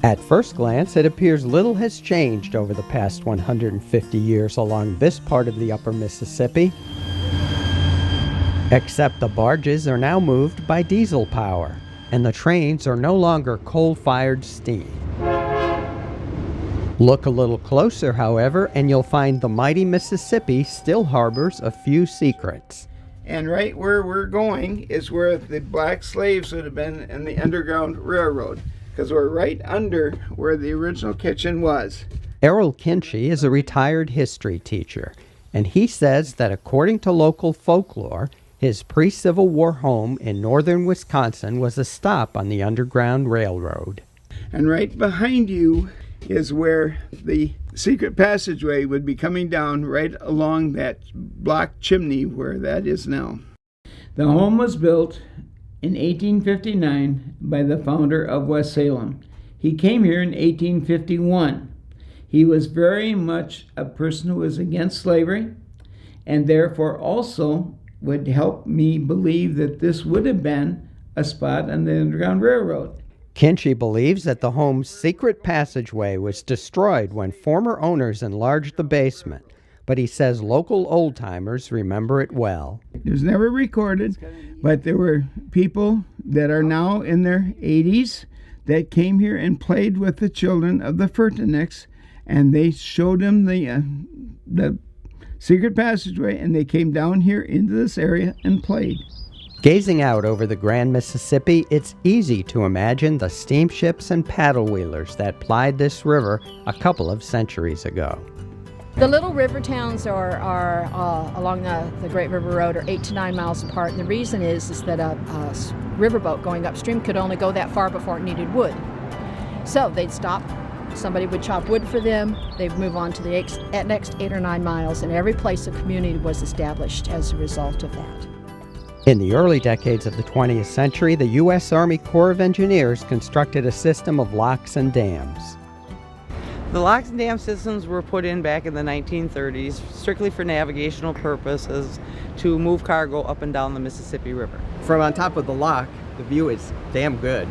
At first glance, it appears little has changed over the past 150 years along this part of the upper Mississippi, except the barges are now moved by diesel power, and the trains are no longer coal-fired steam. Look a little closer, however, and you'll find the mighty Mississippi still harbors a few secrets. And right where we're going is where the black slaves would have been in the Underground Railroad, because we're right under where the original kitchen was. Errol Kindschy is a retired history teacher, and he says that according to local folklore, his pre-Civil War home in northern Wisconsin was a stop on the Underground Railroad. And right behind you is where the secret passageway would be coming down right along that block chimney where that is now. The home was built in 1859 by the founder of West Salem. He came here in 1851. He was very much a person who was against slavery, and therefore also would help me believe that this would have been a spot on the Underground Railroad. Kindschy believes that the home's secret passageway was destroyed when former owners enlarged the basement, but he says local old-timers remember it well. It was never recorded, but there were people that are now in their 80s that came here and played with the children of the Furteniks, and they showed them the secret passageway, and they came down here into this area and played. Gazing out over the Grand Mississippi, it's easy to imagine the steamships and paddle wheelers that plied this river a couple of centuries ago. The little river towns are along the Great River Road are 8 to 9 miles apart, and the reason is that a riverboat going upstream could only go that far before it needed wood. So they'd stop, somebody would chop wood for them, they'd move on to the next 8 or 9 miles, and every place a community was established as a result of that. In the early decades of the 20th century, the U.S. Army Corps of Engineers constructed a system of locks and dams. The locks and dam systems were put in back in the 1930s strictly for navigational purposes to move cargo up and down the Mississippi River. From on top of the lock, the view is damn good.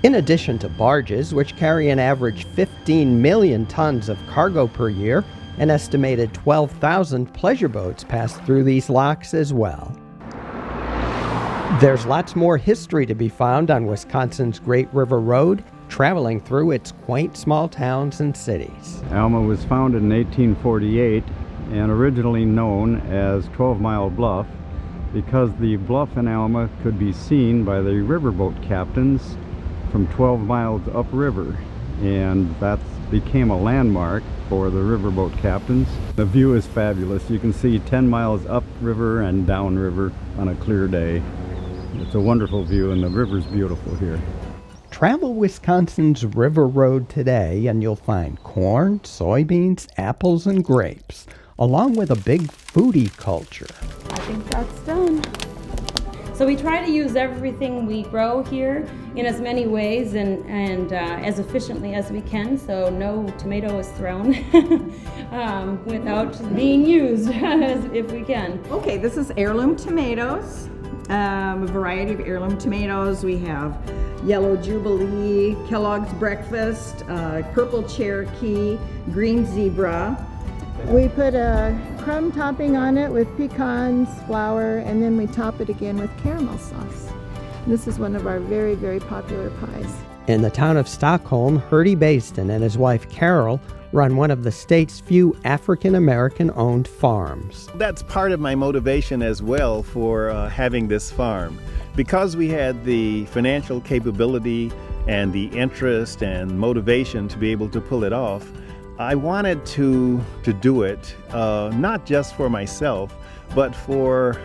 In addition to barges, which carry an average 15 million tons of cargo per year, an estimated 12,000 pleasure boats pass through these locks as well. There's lots more history to be found on Wisconsin's Great River Road, traveling through its quaint small towns and cities. Alma was founded in 1848 and originally known as 12 Mile Bluff because the bluff in Alma could be seen by the riverboat captains from 12 miles upriver, and that became a landmark for the riverboat captains. The view is fabulous. You can see 10 miles upriver and downriver on a clear day. It's a wonderful view, and the river's beautiful here. Travel Wisconsin's River Road today and you'll find corn, soybeans, apples, and grapes, along with a big foodie culture. I think that's done. So we try to use everything we grow here in as many ways and as efficiently as we can, so no tomato is thrown without being used if we can. Okay, this is heirloom tomatoes. A variety of heirloom tomatoes. We have Yellow Jubilee, Kellogg's Breakfast, Purple Cherokee, Green Zebra. We put a crumb topping on it with pecans, flour, and then we top it again with caramel sauce. This is one of our very, very popular pies. In the town of Stockholm, Herdie Baidsen and his wife Carol run one of the state's few African-American owned farms. That's part of my motivation as well for having this farm. Because we had the financial capability and the interest and motivation to be able to pull it off, I wanted to do it not just for myself, but for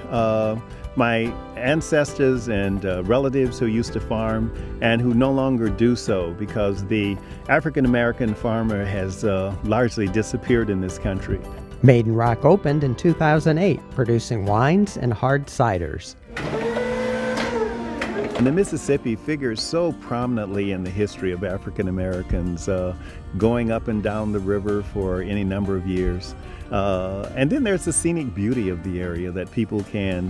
my ancestors and relatives who used to farm and who no longer do so because the African-American farmer has largely disappeared in this country. Maiden Rock opened in 2008, producing wines and hard ciders. And the Mississippi figures so prominently in the history of African Americans going up and down the river for any number of years. And then there's the scenic beauty of the area that people can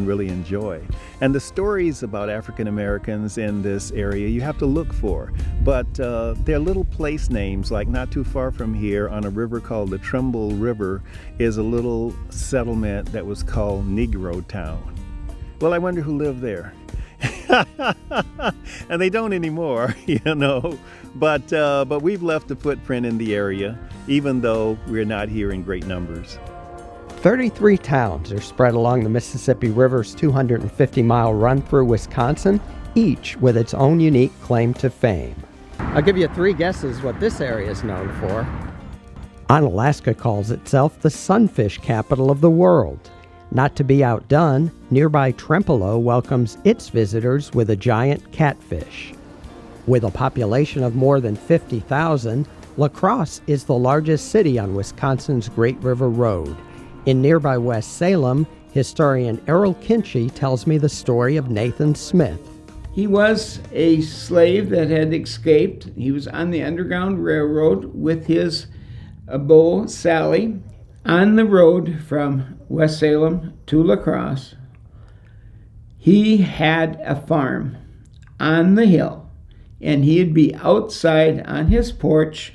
really enjoy. And the stories about African Americans in this area you have to look for. But they're little place names, like not too far from here on a river called the Trimble River is a little settlement that was called Negro Town. Well, I wonder who lived there. And they don't anymore, but we've left a footprint in the area, even though we're not here in great numbers. 33 towns are spread along the Mississippi River's 250-mile run through Wisconsin, each with its own unique claim to fame. I'll give you 3 guesses what this area is known for. Onalaska calls itself the sunfish capital of the world. Not to be outdone, nearby Trempealeau welcomes its visitors with a giant catfish. With a population of more than 50,000, La Crosse is the largest city on Wisconsin's Great River Road. In nearby West Salem, historian Errol Kindschy tells me the story of Nathan Smith. He was a slave that had escaped. He was on the Underground Railroad with his beau, Sally, on the road from West Salem to La Crosse. He had a farm on the hill, and he'd be outside on his porch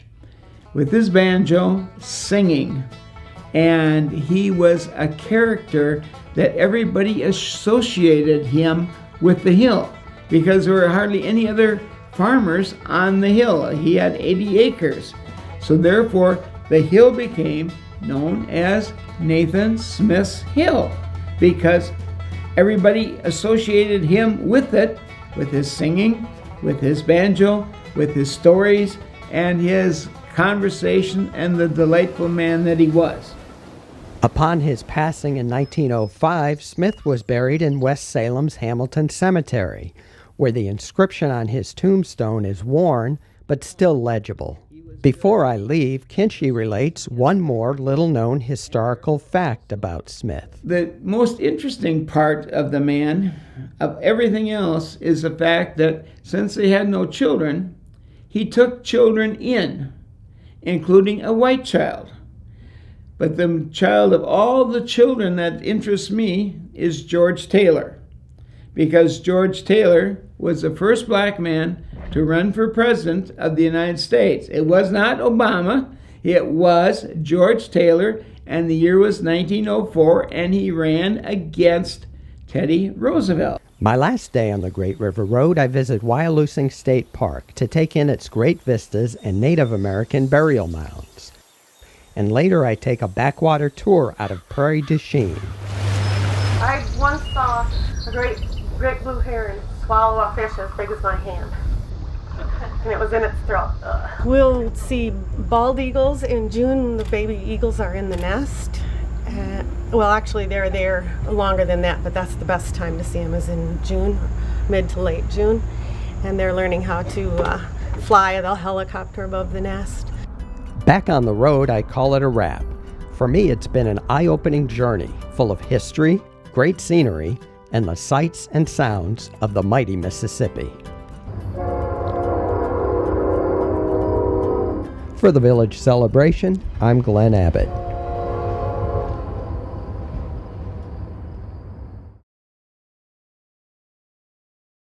with his banjo singing. And he was a character that everybody associated him with the hill, because there were hardly any other farmers on the hill. He had 80 acres. So therefore, the hill became known as Nathan Smith's Hill, because everybody associated him with it, with his singing, with his banjo, with his stories, and his conversation, and the delightful man that he was. Upon his passing in 1905, Smith was buried in West Salem's Hamilton Cemetery, where the inscription on his tombstone is worn but still legible. Before I leave, Kindschy relates one more little-known historical fact about Smith. The most interesting part of the man, of everything else, is the fact that since they had no children, he took children in, including a white child. But the child of all the children that interests me is George Taylor, because George Taylor was the first black man to run for president of the United States. It was not Obama, it was George Taylor, and the year was 1904, and he ran against Teddy Roosevelt. My last day on the Great River Road, I visit Wyalusing State Park to take in its great vistas and Native American burial mounds. And later I take a backwater tour out of Prairie du Chien. I once saw a great blue heron swallow a fish as big as my hand, and it was in its throat. We'll see bald eagles in June. The baby eagles are in the nest. Well, actually they're there longer than that, but that's the best time to see them, is in June, mid to late June, and they're learning how to fly the helicopter above the nest. Back on the road, I call it a wrap. For me, it's been an eye-opening journey full of history, great scenery, and the sights and sounds of the mighty Mississippi. For the Village Celebration, I'm Glen Abbott.